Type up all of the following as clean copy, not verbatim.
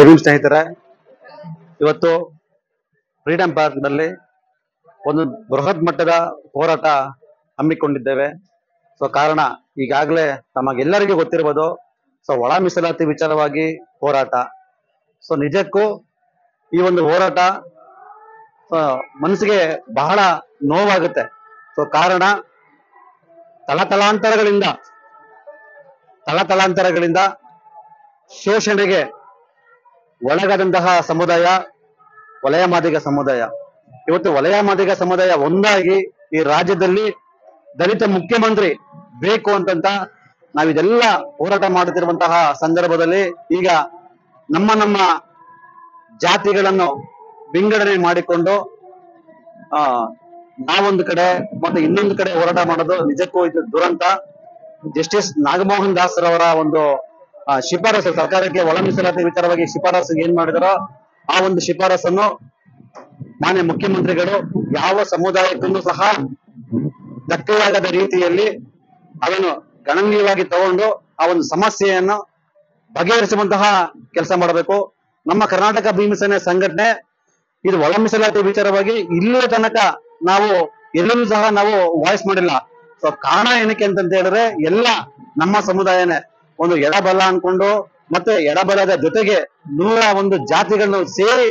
ಜೈ ಭೀಮ್ ಸ್ನೇಹಿತರೆ, ಇವತ್ತು freedom park ನಲ್ಲಿ ಒಂದು ಬೃಹತ್ ಮಟ್ಟದ ಹೋರಾಟ ಹಮ್ಮಿಕೊಂಡಿದ್ದೇವೆ. ಕಾರಣ ಈಗಾಗಲೇ ತಮಗೆಲ್ಲರಿಗೂ ಗೊತ್ತಿರಬಹುದು. ಒಳ ಮೀಸಲಾತಿ ವಿಚಾರವಾಗಿ ಹೋರಾಟ. ನಿಜಕ್ಕೂ ಈ ಒಂದು ಹೋರಾಟ ಮನಸ್ಸಿಗೆ ಬಹಳ ನೋವಾಗುತ್ತೆ. ಕಾರಣ ತಳತಲಾಂತರಗಳಿಂದ ಶೋಷಣೆಗೆ ಒಳಗಾದಂತಹ ಸಮುದಾಯ ವಲಯ ಮಾದಿಗ ಸಮುದಾಯ. ಇವತ್ತು ವಲಯ ಮಾದಿಗ ಸಮುದಾಯ ಒಂದಾಗಿ ಈ ರಾಜ್ಯದಲ್ಲಿ ದಲಿತ ಮುಖ್ಯಮಂತ್ರಿ ಬೇಕು ಅಂತ ನಾವಿದೆಲ್ಲ ಹೋರಾಟ ಮಾಡುತ್ತಿರುವಂತಹ ಸಂದರ್ಭದಲ್ಲಿ ಈಗ ನಮ್ಮ ಜಾತಿಗಳನ್ನು ವಿಂಗಡಣೆ ಮಾಡಿಕೊಂಡು ನಾವೊಂದು ಕಡೆ ಮತ್ತೆ ಇನ್ನೊಂದು ಕಡೆ ಹೋರಾಟ ಮಾಡೋದು ನಿಜಕ್ಕೂ ಇದು ದುರಂತ. ಜಸ್ಟಿಸ್ ನಾಗಮೋಹನ್ ದಾಸ್ ರವರ ಒಂದು ಶಿಫಾರಸು ಸರ್ಕಾರಕ್ಕೆ ಒಳ ಮೀಸಲಾತಿ ವಿಚಾರವಾಗಿ ಶಿಫಾರಸು ಏನ್ ಮಾಡಿದಾರೋ ಆ ಒಂದು ಶಿಫಾರಸನ್ನು ಮಾನ್ಯ ಮುಖ್ಯಮಂತ್ರಿಗಳು ಯಾವ ಸಮುದಾಯಕ್ಕೂ ಸಹ ಧಕ್ಕೆಯಾಗದ ರೀತಿಯಲ್ಲಿ ಅದನ್ನು ಗಣನೀಯವಾಗಿ ತಗೊಂಡು ಆ ಒಂದು ಸಮಸ್ಯೆಯನ್ನು ಬಗೆಹರಿಸುವಂತಹ ಕೆಲಸ ಮಾಡಬೇಕು. ನಮ್ಮ ಕರ್ನಾಟಕ ಭೀಮಸೇನೆ ಸಂಘಟನೆ ಇದು ಒಳ ಮೀಸಲಾತಿ ವಿಚಾರವಾಗಿ ಇಲ್ಲಿಯ ತನಕ ನಾವು ಎಲ್ಲರೂ ಸಹ ನಾವು ವಾಯ್ಸ್ ಮಾಡಿಲ್ಲ. ಕಾರಣ ಏನಕ್ಕೆ ಅಂತ ಹೇಳಿದ್ರೆ ಎಲ್ಲ ನಮ್ಮ ಸಮುದಾಯನೇ ಒಂದು ಎಡಬಲ ಅನ್ಕೊಂಡು ಮತ್ತೆ ಎಡಬಲದ ಜೊತೆಗೆ 101 ಜಾತಿಗಳನ್ನು ಸೇರಿ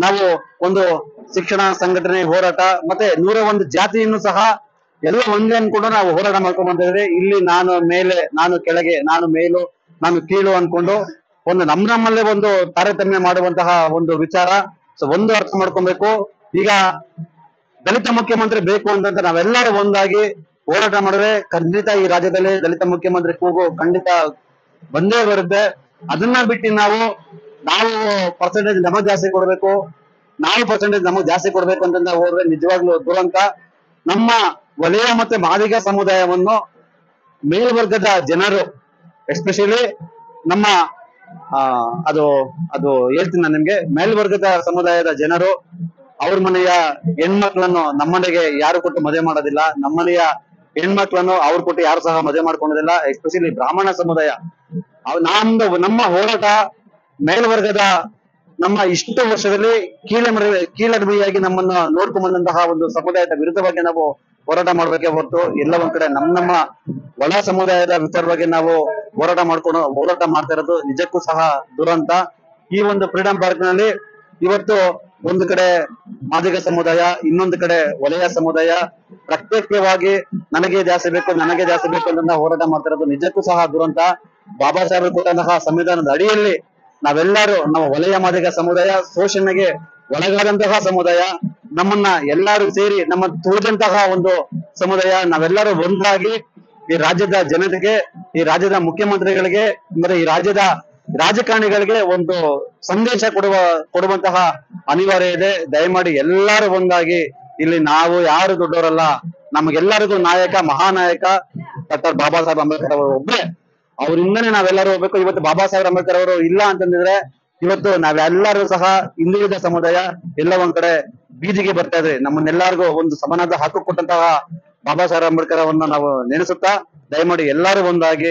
ನಾವು ಒಂದು ಶಿಕ್ಷಣ ಸಂಘಟನೆ ಹೋರಾಟ ಮತ್ತೆ 101 ಜಾತಿಯನ್ನು ಸಹ ಎಲ್ಲ ಒಂದೇ ಅನ್ಕೊಂಡು ನಾವು ಹೋರಾಟ ಮಾಡ್ಕೊಂಡು ಬಂದಿದ್ರೆ ಇಲ್ಲಿ ನಾನು ಮೇಲೆ ನಾನು ಕೆಳಗೆ ನಾನು ಮೇಲು ನಾನು ಕೀಳು ಅನ್ಕೊಂಡು ಒಂದು ನಮ್ಮಲ್ಲೇ ಒಂದು ತಾರತಮ್ಯ ಮಾಡುವಂತಹ ಒಂದು ವಿಚಾರ. ಒಂದು ಅರ್ಥ ಮಾಡ್ಕೊಬೇಕು, ಈಗ ದಲಿತ ಮುಖ್ಯಮಂತ್ರಿ ಬೇಕು ಅಂತ ನಾವೆಲ್ಲರೂ ಒಂದಾಗಿ ಹೋರಾಟ ಮಾಡಿದ್ರೆ ಖಂಡಿತ ಈ ರಾಜ್ಯದಲ್ಲಿ ದಲಿತ ಮುಖ್ಯಮಂತ್ರಿ ಕೂಗು ಖಂಡಿತ ಬಂದೇ ಬರುತ್ತೆ. ಅದನ್ನ ಬಿಟ್ಟು ನಾವು ಪರ್ಸೆಂಟೇಜ್ ನಮಗ್ ಜಾಸ್ತಿ ಕೊಡ್ಬೇಕು, ನಾವು ಪರ್ಸೆಂಟೇಜ್ ನಮಗ್ ಜಾಸ್ತಿ ಕೊಡ್ಬೇಕು ಅಂತ ಹೋದ್ರೆ ನಿಜವಾಗ್ಲೂ ದುರಂತ. ನಮ್ಮ ವಲಯ ಮತ್ತೆ ಮಾದಿಗ ಸಮುದಾಯವನ್ನು ಮೇಲ್ವರ್ಗದ ಜನರು ಎಸ್ಪೆಷಲಿ ನಮ್ಮ ಅದು ಹೇಳ್ತೀನಿ ನಾನು ನಿಮ್ಗೆ, ಮೇಲ್ವರ್ಗದ ಸಮುದಾಯದ ಜನರು ಅವ್ರ ಮನೆಯ ಹೆಣ್ಮಕ್ಳನ್ನು ನಮ್ಮನೆಗೆ ಯಾರು ಕೊಟ್ಟು ಮದುವೆ ಮಾಡೋದಿಲ್ಲ, ನಮ್ಮನೆಯ ಹೆಣ್ಮಕ್ಳನ್ನು ಅವ್ರು ಕೊಟ್ಟು ಯಾರು ಸಹ ಮದುವೆ ಮಾಡ್ಕೊಳ್ಳೋದಿಲ್ಲ. ಎಸ್ಪೆಷಲಿ ಬ್ರಾಹ್ಮಣ ಸಮುದಾಯ ನಮ್ಮ ಹೋರಾಟ ಮೇಲ್ವರ್ಗದ ನಮ್ಮ ಇಷ್ಟು ವರ್ಷದಲ್ಲಿ ಕೀಳರಿಮೆಯಾಗಿ ನಮ್ಮನ್ನ ನೋಡ್ಕೊಂಡ್ ಬಂದಂತಹ ಒಂದು ಸಮುದಾಯದ ವಿರುದ್ಧವಾಗಿ ನಾವು ಹೋರಾಟ ಮಾಡ್ಬೇಕೇ ಹೊರತು ಎಲ್ಲ ಒಂದ್ ಕಡೆ ನಮ್ಮ ಒಳ ಸಮುದಾಯದ ವಿಚಾರವಾಗಿ ನಾವು ಹೋರಾಟ ಮಾಡ್ತಾ ಇರೋದು ನಿಜಕ್ಕೂ ಸಹ ದುರಂತ. ಈ ಒಂದು ಫ್ರೀಡಂ ಪಾರ್ಕ್ ನಲ್ಲಿ ಇವತ್ತು ಒಂದು ಕಡೆ ಮಾದಿಗ ಸಮುದಾಯ, ಇನ್ನೊಂದು ಕಡೆ ವಲಯ ಸಮುದಾಯ ಪ್ರತ್ಯೇಕವಾಗಿ ನನಗೆ ಜಾಸ್ತಿ ಬೇಕು ಅಂತ ಹೋರಾಟ ಮಾಡ್ತಾ ಇರೋದು ನಿಜಕ್ಕೂ ಸಹ ದುರಂತ. ಬಾಬಾ ಸಾಹೇಬರು ಕೊಟ್ಟಂತಹ ಸಂವಿಧಾನದ ಅಡಿಯಲ್ಲಿ ನಾವೆಲ್ಲರೂ ನಮ್ಮ ವಲಯ ಮಾದಿಗ ಸಮುದಾಯ ಶೋಷಣೆಗೆ ಒಳಗಾದಂತಹ ಸಮುದಾಯ, ನಮ್ಮನ್ನ ಎಲ್ಲರೂ ಸೇರಿ ನಮ್ಮ ತುಳಿದಂತಹ ಒಂದು ಸಮುದಾಯ, ನಾವೆಲ್ಲರೂ ಒಂದಾಗಿ ಈ ರಾಜ್ಯದ ಜನತೆಗೆ, ಈ ರಾಜ್ಯದ ಮುಖ್ಯಮಂತ್ರಿಗಳಿಗೆ ಅಂದ್ರೆ ಈ ರಾಜ್ಯದ ರಾಜಕಾರಣಿಗಳಿಗೆ ಒಂದು ಸಂದೇಶ ಕೊಡುವಂತಹ ಅನಿವಾರ್ಯ ಇದೆ. ದಯಮಾಡಿ ಎಲ್ಲರೂ ಒಂದಾಗಿ, ಇಲ್ಲಿ ನಾವು ಯಾರು ದೊಡ್ಡವರಲ್ಲ, ನಮಗೆಲ್ಲರಿಗೂ ನಾಯಕ ಮಹಾನಾಯಕ ಡಾಕ್ಟರ್ ಬಾಬಾ ಸಾಹೇಬ್ ಅಂಬೇಡ್ಕರ್ ಅವರು ಒಬ್ಬರೇ, ಅವರಿಂದನೇ ನಾವೆಲ್ಲರೂ ಹೋಗ್ಬೇಕು. ಇವತ್ತು ಬಾಬಾ ಸಾಹೇಬ್ ಅಂಬೇಡ್ಕರ್ ಅವರು ಇಲ್ಲ ಅಂತಂದಿದ್ರೆ ಇವತ್ತು ನಾವೆಲ್ಲರೂ ಸಹ ಹಿಂದುಳಿದ ಸಮುದಾಯ ಎಲ್ಲ ಒಂದ್ ಕಡೆ ಬೀದಿಗೆ ಬರ್ತಾ ಇದ್ರಿ. ನಮ್ಮನ್ನೆಲ್ಲರಿಗೂ ಒಂದು ಸಮಾನದ ಹಕ್ಕು ಕೊಟ್ಟಂತಹ ಬಾಬಾ ಸಾಹೇಬ್ ಅಂಬೇಡ್ಕರ್ ಅವರನ್ನ ನಾವು ನೆನೆಸುತ್ತಾ ದಯಮಾಡಿ ಎಲ್ಲರೂ ಒಂದಾಗಿ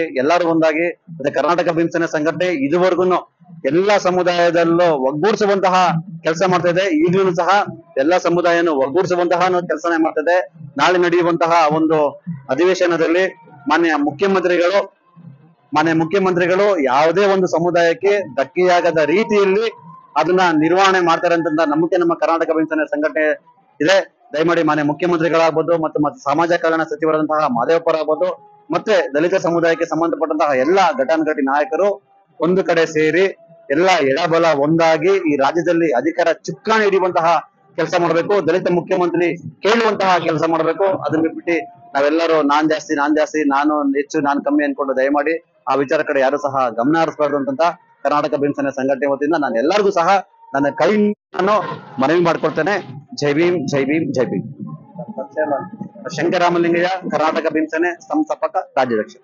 ಮತ್ತೆ ಕರ್ನಾಟಕ ಭೀಮಸೇನೆ ಸಂಘಟನೆ ಇದುವರೆಗೂ ಎಲ್ಲಾ ಸಮುದಾಯದಲ್ಲೂ ಒಗ್ಗೂಡಿಸುವಂತಹ ಕೆಲಸ ಮಾಡ್ತಾ ಇದೆ. ಈಗಲೂ ಸಹ ಎಲ್ಲಾ ಸಮುದಾಯನು ಒಗ್ಗೂಡಿಸುವಂತಹ ಕೆಲಸನೇ ಮಾಡ್ತಾ ಇದೆ. ನಾಳೆ ನಡೆಯುವಂತಹ ಒಂದು ಅಧಿವೇಶನದಲ್ಲಿ ಮಾನ್ಯ ಮುಖ್ಯಮಂತ್ರಿಗಳು ಯಾವುದೇ ಒಂದು ಸಮುದಾಯಕ್ಕೆ ಧಕ್ಕೆಯಾಗದ ರೀತಿಯಲ್ಲಿ ಅದನ್ನ ನಿರ್ವಹಣೆ ಮಾಡ್ತಾರೆ ಅಂತ ನಂಬಿಕೆ ನಮ್ಮ ಕರ್ನಾಟಕ ಭೀಮಸೇನೆ ಸಂಘಟನೆ ಇದೆ. ದಯಮಾಡಿ ಮಾನ್ಯ ಮುಖ್ಯಮಂತ್ರಿಗಳಾಗ್ಬೋದು ಮತ್ತೆ ಸಮಾಜ ಕಲ್ಯಾಣ ಸಚಿವರಾದಂತಹ ಮಾದೇವಪ್ಪರ ಆಗ್ಬೋದು ಮತ್ತೆ ದಲಿತ ಸಮುದಾಯಕ್ಕೆ ಸಂಬಂಧಪಟ್ಟಂತಹ ಎಲ್ಲಾ ಘಟಾನುಘಟಿ ನಾಯಕರು ಒಂದು ಕಡೆ ಸೇರಿ ಎಲ್ಲಾ ಎಡಬಲ ಒಂದಾಗಿ ಈ ರಾಜ್ಯದಲ್ಲಿ ಅಧಿಕಾರ ಚುಕ್ಕಾಣಿ ಹಿಡಿಯುವಂತಹ ಕೆಲಸ ಮಾಡಬೇಕು. ದಲಿತ ಮುಖ್ಯಮಂತ್ರಿ ಕೇಳುವಂತಹ ಕೆಲಸ ಮಾಡಬೇಕು. ಅದನ್ನ ಬಿಟ್ಟು ನಾವೆಲ್ಲರೂ ನಾನ್ ಜಾಸ್ತಿ ನಾನು ಹೆಚ್ಚು ನಾನು ಕಮ್ಮಿ ಅನ್ಕೊಂಡು ದಯಮಾಡಿ ಆ ವಿಚಾರ ಕಡೆ ಯಾರು ಸಹ ಗಮನ ಹರಿಸಬಾರ್ದು ಅಂತ ಕರ್ನಾಟಕ ಭೀಮಸೇನೆ ಸಂಘಟನೆ ವತಿಯಿಂದ ನಾನು ಎಲ್ಲರಿಗೂ ಸಹ ನನ್ನ ಕೈ ನಾನು ಮನವಿ ಮಾಡ್ಕೊಳ್ತೇನೆ. ಜೈ ಭೀಮ್. ಶಂಕರರಾಮಲಿಂಗಯ್ಯ, ಕರ್ನಾಟಕ ಭೀಮಸೇನೆ ಸಂಸ್ಥಾಪಕ ರಾಜ್ಯಾಧ್ಯಕ್ಷ.